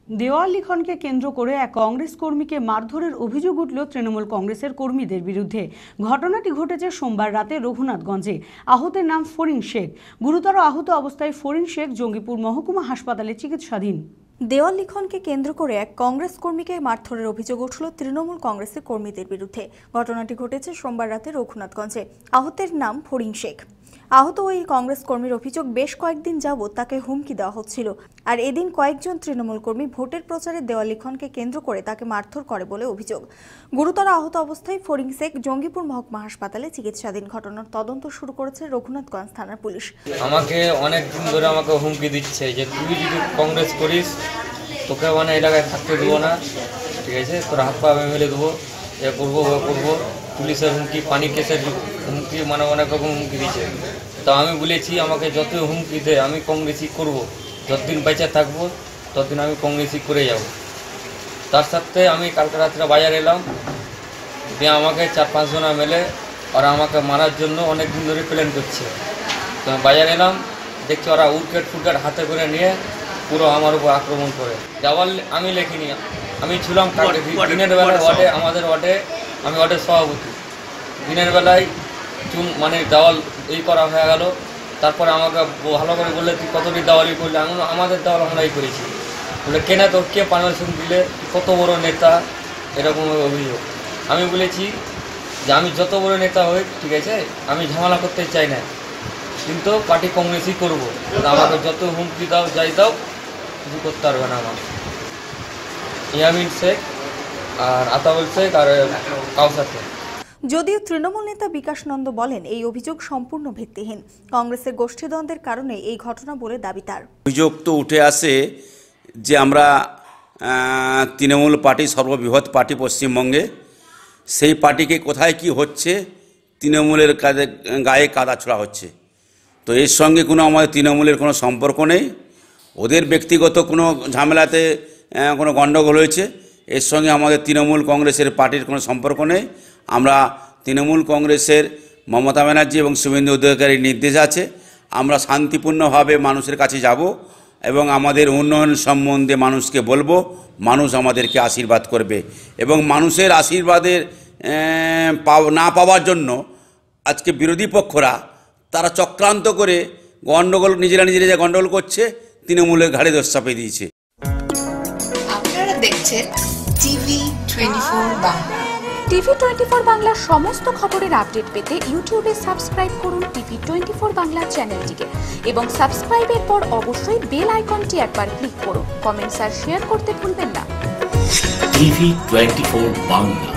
দেওয়াল লিখনকে কেন্দ্র করে এক কংগ্রেস কর্মীকে মারধরের অভিযোগ উঠল তৃণমূল কংগ্রেসের কর্মীদের বিরুদ্ধে। ঘটনাটি ঘটেছে সোমবার রাতে রঘুনাথগঞ্জে। আহতের নাম ফরিন শেখ। গুরুতর আহত অবস্থায় ফরিন শেখ জঙ্গিপুর মহকুমা হাসপাতালে চিকিৎসাধীন। দেওয়াল লিখনকে কেন্দ্র করে এক কংগ্রেস কর্মীকে মারধরের অভিযোগ উঠল তৃণমূল কংগ্রেসের কর্মীদের বিরুদ্ধে। ঘটনাটি ঘটেছে সোমবার রাতে রঘুনাথগঞ্জে। আহতের নাম ফরিন শেখ। আহত ওই কংগ্রেস কর্মীর অভিযোগ, বেশ কয়েকদিন যাবৎ তাকে হুমকি দেওয়া হচ্ছিল। আর এদিন কয়েকজন তৃণমূল কর্মী ভোটের প্রচারে দেওয়াল লিখনকে কেন্দ্র করে তাকে মারধর করে বলে অভিযোগ। গুরুতর আহত অবস্থায় ফরিন শেখ জঙ্গিপুর মহকুমা হাসপাতালে চিকিৎসাধীন। ঘটনার তদন্ত শুরু করেছে রঘুনাথগঞ্জ থানার পুলিশ। আমাকে অনেক দিন ধরে আমাকে হুমকি দিচ্ছে যে তুই যদি কংগ্রেস করিস তোকে এলাকায় থাকতে দেবো না, ঠিক আছে, তোর হাত পা মেলে দেবো, এ করবো ও করবো। পুলিশের হুমকি, পানি কেসের হুমকি, অনেক রকম হুমকি দিচ্ছে। তো আমি বলেছি আমাকে যত হুমকি দেয় আমি কংগ্রেসই করবো, যতদিন বেঁচে থাকবো ততদিন আমি কংগ্রেসই করে যাব। তার সাথে আমি কালকে রাত্রে বাজার এলাম, দিয়ে আমাকে 4-5 জনা মেলে ওরা আমাকে মারার জন্য অনেক দিন ধরে প্ল্যান করছে। তো বাজার এলাম, দেখছি ওরা উইকেট ফুটকেট হাতে করে নিয়ে পুরো আমার উপর আক্রমণ করে। দেওয়াল আমি লেখিনি, আমি ছিলাম দিনের বেলায় ওয়ার্ডে, আমাদের ওয়ার্ডে আমি ওয়ার্ডের সভাপতি। দিনের বেলায় দেওয়াল করা হয়ে গেল। তারপরে আমাকে ভালো করে বললে তুই কতটি দেওয়ালই করলে, আমাদের দেওয়াল আমরাই করেছি। বলে কেনা তোর কে পারমিশন দিলে, কত বড় নেতা, এরকম অভিযোগ। আমি বলেছি যে আমি যত বড় নেতা হই, ঠিক আছে, আমি ঝামেলা করতে চাই না, কিন্তু পার্টি কংগ্রেসই করবো। আমাকে যত হুমকি দাও যাই দাও কিছু করতে পারবে না আমার। ইয়ামিন শেখ আর আতাউল শেখ আর কাউসার শেখ। যদিও তৃণমূল নেতা বিকাশ নন্দ বলেন এই অভিযোগ সম্পূর্ণ ভিত্তিহীন। কংগ্রেসের গোষ্ঠীদ্বন্দ্বের কারণে এই ঘটনা বলে দাবি তার। অভিযোগ তো উঠে আসে যে আমরা তৃণমূল পার্টি সর্ববৃহৎ পার্টি পশ্চিমবঙ্গে, সেই পার্টিকে কোথায় কি হচ্ছে তৃণমূলের গায়ে কাদা ছোড়া হচ্ছে। তো এর সঙ্গে কোনো আমাদের তৃণমূলের কোনো সম্পর্ক নেই। ওদের ব্যক্তিগত কোনো ঝামেলাতে কোনো গণ্ডগোল হয়েছে, এর সঙ্গে আমাদের তৃণমূল কংগ্রেসের পার্টির কোনো সম্পর্ক নেই। আমরা তৃণমূল কংগ্রেসের মমতা ব্যানার্জি এবং শুভেন্দু অধিকারীর নির্দেশ আছে, আমরা শান্তিপূর্ণভাবে মানুষের কাছে যাব এবং আমাদের উন্নয়ন সম্বন্ধে মানুষকে বলবো, মানুষ আমাদেরকে আশীর্বাদ করবে। এবং মানুষের আশীর্বাদের না পাওয়ার জন্য আজকে বিরোধী পক্ষরা তারা চক্রান্ত করে গণ্ডগোল, নিজেরা যে গণ্ডগোল করছে, তৃণমূলের ঘাড়ে দোষ চাপিয়ে দিয়েছে। আপনারা দেখছেন TV24 বাংলা। TV24 বাংলার সমস্ত খবরের আপডেট পেতে ইউটিউবে সাবস্ক্রাইব করুন TV24 বাংলা চ্যানেলটিকে এবং সাবস্ক্রাইবের পর অবশ্যই বেল আইকনটি একবার ক্লিক করুন। কমেন্টস আর শেয়ার করতে ভুলবেন না। TV24 বাংলা।